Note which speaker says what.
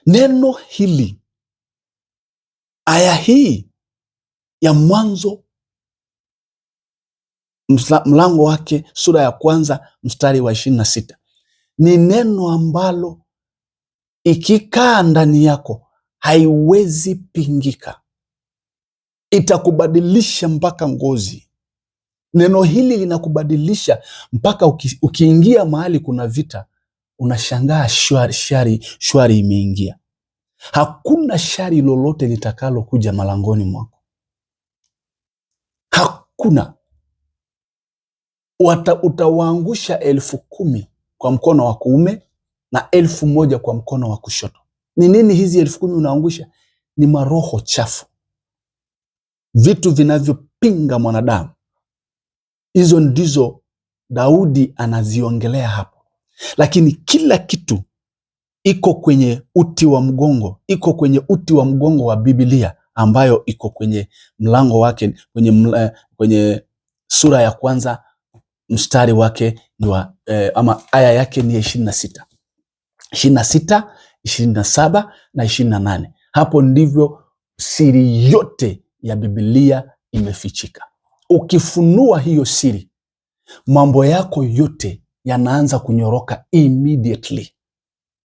Speaker 1: Neno hili, aya hii ya Mwanzo mlango wake sura ya 1 mstari wa 26 ni neno ambalo ikikaa ndani yako haiwezi pingika, itakubadilisha mpaka ngozi. Neno hili linakubadilisha mpaka ukiingia mahali kuna vita, unashangaa shwari imeingia. Hakuna shari lolote litakalo kuja malangoni mwako. Hakuna. Utawaangusha 10,000 kwa mkono wa kuume na 1,000 kwa mkono wa kushoto. Ni nini hizi 10,000 unaangusha? Ni maroho chafu, vitu vinavyopinga mwanadamu. Hizo ndizo Daudi anaziongelea hapo. Lakini kila kitu iko kwenye uti wa mgongo, iko kwenye uti wa mgongo wa Biblia, ambayo iko kwenye mlango wake, kwenye sura ya 1 mstari wake ni ama aya yake ni 26, 27 na 28. Hapo ndivyo siri yote ya Biblia imefichika. Ukifunua hiyo siri, mambo yako yote yanaanza kunyoroka immediately.